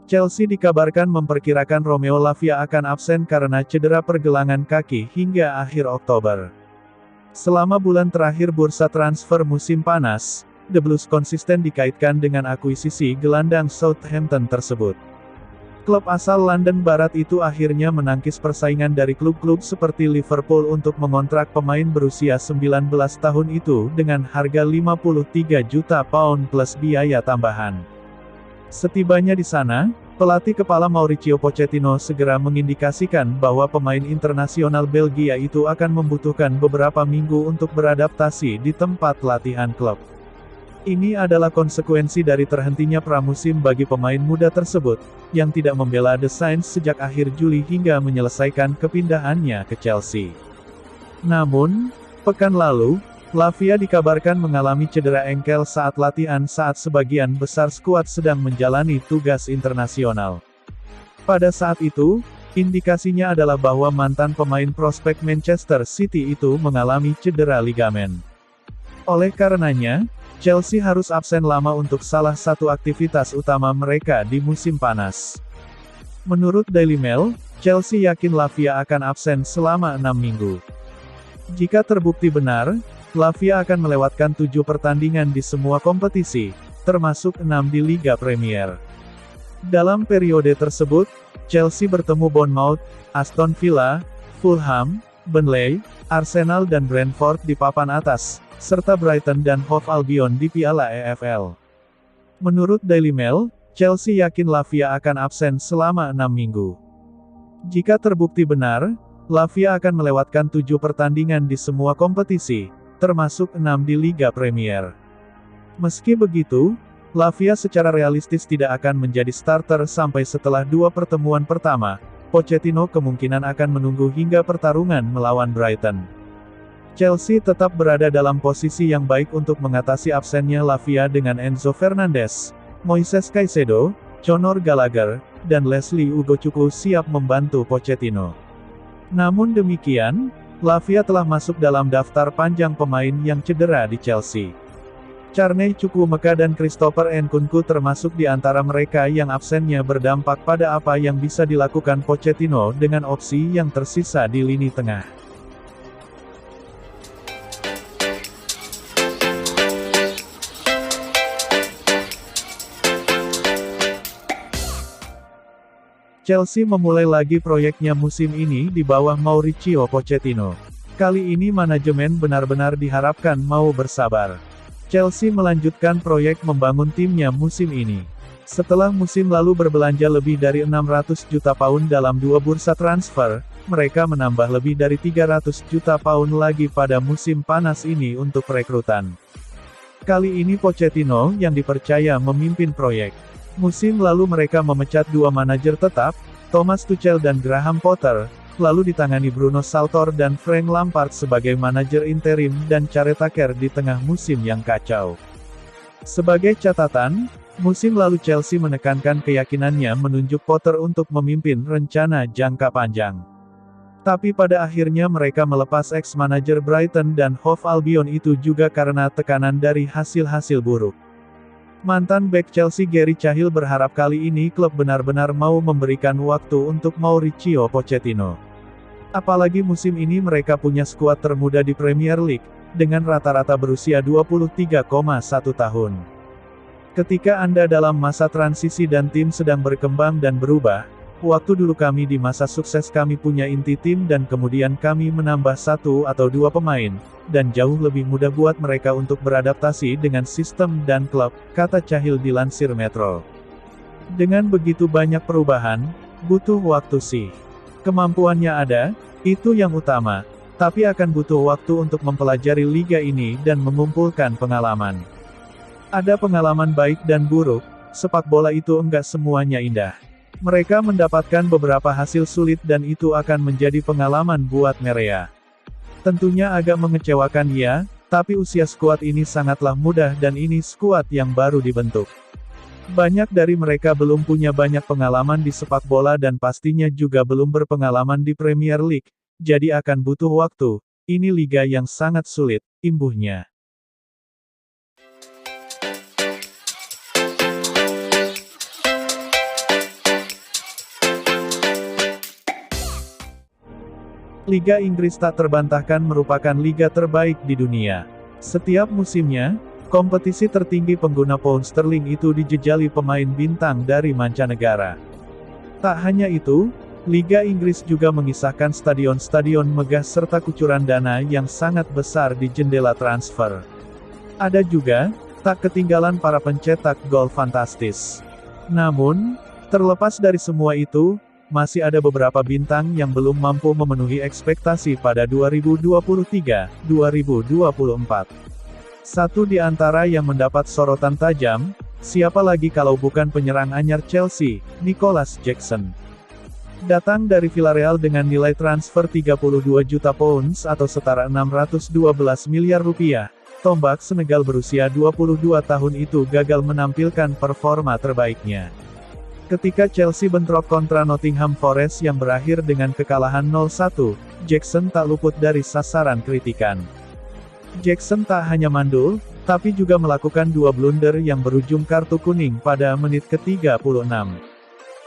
Chelsea dikabarkan memperkirakan Romeo Lavia akan absen karena cedera pergelangan kaki hingga akhir Oktober. Selama bulan terakhir bursa transfer musim panas, The Blues konsisten dikaitkan dengan akuisisi gelandang Southampton tersebut. Klub asal London Barat itu akhirnya menangkis persaingan dari klub-klub seperti Liverpool untuk mengontrak pemain berusia 19 tahun itu dengan harga 53 juta pound plus biaya tambahan. Setibanya di sana, pelatih kepala Mauricio Pochettino segera mengindikasikan bahwa pemain internasional Belgia itu akan membutuhkan beberapa minggu untuk beradaptasi di tempat latihan klub. Ini adalah konsekuensi dari terhentinya pramusim bagi pemain muda tersebut, yang tidak membela The Saints sejak akhir Juli hingga menyelesaikan kepindahannya ke Chelsea. Namun, pekan lalu, Lavia dikabarkan mengalami cedera engkel saat latihan saat sebagian besar skuad sedang menjalani tugas internasional. Pada saat itu, indikasinya adalah bahwa mantan pemain prospek Manchester City itu mengalami cedera ligamen. Oleh karenanya, Chelsea harus absen lama untuk salah satu aktivitas utama mereka di musim panas. Menurut Daily Mail, Chelsea yakin Lavia akan absen selama 6 minggu. Jika terbukti benar, Lavia akan melewatkan 7 pertandingan di semua kompetisi, termasuk 6 di Liga Premier. Dalam periode tersebut, Chelsea bertemu Bournemouth, Aston Villa, Fulham, Burnley, Arsenal dan Brentford di papan atas, serta Brighton dan Hove Albion di Piala EFL. Menurut Daily Mail, Chelsea yakin Lavia akan absen selama 6 minggu. Jika terbukti benar, Lavia akan melewatkan 7 pertandingan di semua kompetisi, termasuk 6 di Liga Premier. Meski begitu, Lavia secara realistis tidak akan menjadi starter sampai setelah 2 pertemuan pertama. Pochettino kemungkinan akan menunggu hingga pertarungan melawan Brighton. Chelsea tetap berada dalam posisi yang baik untuk mengatasi absennya Lavia dengan Enzo Fernandez, Moises Caicedo, Conor Gallagher, dan Leslie Ugochukwu siap membantu Pochettino. Namun demikian, Lavia telah masuk dalam daftar panjang pemain yang cedera di Chelsea. Carney Chukwuemeka dan Christopher Nkunku termasuk di antara mereka yang absennya berdampak pada apa yang bisa dilakukan Pochettino dengan opsi yang tersisa di lini tengah. Chelsea memulai lagi proyeknya musim ini di bawah Mauricio Pochettino. Kali ini manajemen benar-benar diharapkan mau bersabar. Chelsea melanjutkan proyek membangun timnya musim ini. Setelah musim lalu berbelanja lebih dari 600 juta pound dalam 2 bursa transfer, mereka menambah lebih dari 300 juta pound lagi pada musim panas ini untuk rekrutan. Kali ini Pochettino yang dipercaya memimpin proyek. Musim lalu mereka memecat 2 manajer tetap, Thomas Tuchel dan Graham Potter, lalu ditangani Bruno Saltor dan Frank Lampard sebagai manajer interim dan caretaker di tengah musim yang kacau. Sebagai catatan, musim lalu Chelsea menekankan keyakinannya menunjuk Potter untuk memimpin rencana jangka panjang. Tapi pada akhirnya mereka melepas ex-manajer Brighton dan Hove Albion itu juga karena tekanan dari hasil-hasil buruk. Mantan bek Chelsea Gary Cahill berharap kali ini klub benar-benar mau memberikan waktu untuk Mauricio Pochettino. Apalagi musim ini mereka punya skuad termuda di Premier League, dengan rata-rata berusia 23,1 tahun. Ketika Anda dalam masa transisi dan tim sedang berkembang dan berubah, waktu dulu kami di masa sukses kami punya inti tim dan kemudian kami menambah 1 atau 2 pemain, dan jauh lebih mudah buat mereka untuk beradaptasi dengan sistem dan klub, kata Cahill dilansir Metro. Dengan begitu banyak perubahan, butuh waktu sih. Kemampuannya ada, itu yang utama, tapi akan butuh waktu untuk mempelajari liga ini dan mengumpulkan pengalaman. Ada pengalaman baik dan buruk, sepak bola itu enggak semuanya indah. Mereka mendapatkan beberapa hasil sulit dan itu akan menjadi pengalaman buat mereka. Tentunya agak mengecewakan ya, tapi usia skuad ini sangatlah mudah dan ini skuad yang baru dibentuk. Banyak dari mereka belum punya banyak pengalaman di sepak bola dan pastinya juga belum berpengalaman di Premier League, jadi akan butuh waktu. Ini liga yang sangat sulit, imbuhnya. Liga Inggris tak terbantahkan merupakan liga terbaik di dunia. Setiap musimnya, kompetisi tertinggi pengguna pound sterling itu dijejali pemain bintang dari mancanegara. Tak hanya itu, Liga Inggris juga mengisahkan stadion-stadion megah serta kucuran dana yang sangat besar di jendela transfer. Ada juga, tak ketinggalan para pencetak gol fantastis. Namun, terlepas dari semua itu, masih ada beberapa bintang yang belum mampu memenuhi ekspektasi pada 2023-2024. Satu di antara yang mendapat sorotan tajam, siapa lagi kalau bukan penyerang anyar Chelsea, Nicolas Jackson. Datang dari Villarreal dengan nilai transfer 32 juta pounds atau setara 612 miliar rupiah, tombak Senegal berusia 22 tahun itu gagal menampilkan performa terbaiknya. Ketika Chelsea bentrok kontra Nottingham Forest yang berakhir dengan kekalahan 0-1, Jackson tak luput dari sasaran kritikan. Jackson tak hanya mandul, tapi juga melakukan 2 blunder yang berujung kartu kuning pada menit ke-36.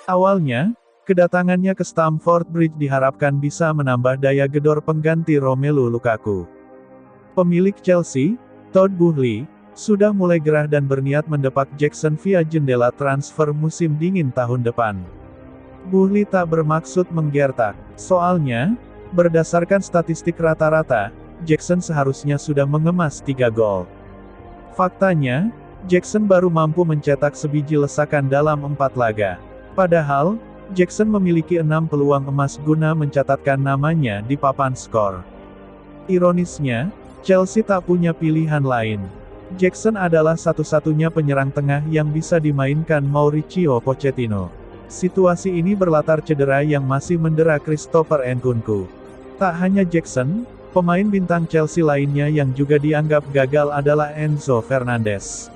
Awalnya, kedatangannya ke Stamford Bridge diharapkan bisa menambah daya gedor pengganti Romelu Lukaku. Pemilik Chelsea, Todd Boehly, sudah mulai gerah dan berniat mendepak Jackson via jendela transfer musim dingin tahun depan. Boehly tak bermaksud menggertak, soalnya, berdasarkan statistik rata-rata, Jackson seharusnya sudah mengemas 3 gol. Faktanya, Jackson baru mampu mencetak sebiji lesakan dalam 4 laga. Padahal, Jackson memiliki 6 peluang emas guna mencatatkan namanya di papan skor. Ironisnya, Chelsea tak punya pilihan lain. Jackson adalah satu-satunya penyerang tengah yang bisa dimainkan Mauricio Pochettino. Situasi ini berlatar cedera yang masih mendera Christopher Nkunku. Tak hanya Jackson, pemain bintang Chelsea lainnya yang juga dianggap gagal adalah Enzo Fernandez.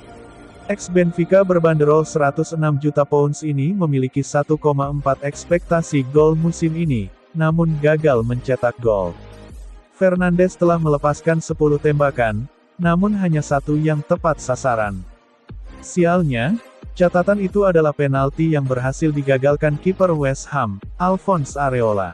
Ex-Benfica berbanderol 106 juta pounds ini memiliki 1,4 ekspektasi gol musim ini, namun gagal mencetak gol. Fernandes telah melepaskan 10 tembakan, namun hanya 1 yang tepat sasaran. Sialnya, catatan itu adalah penalti yang berhasil digagalkan kiper West Ham, Alphonse Areola.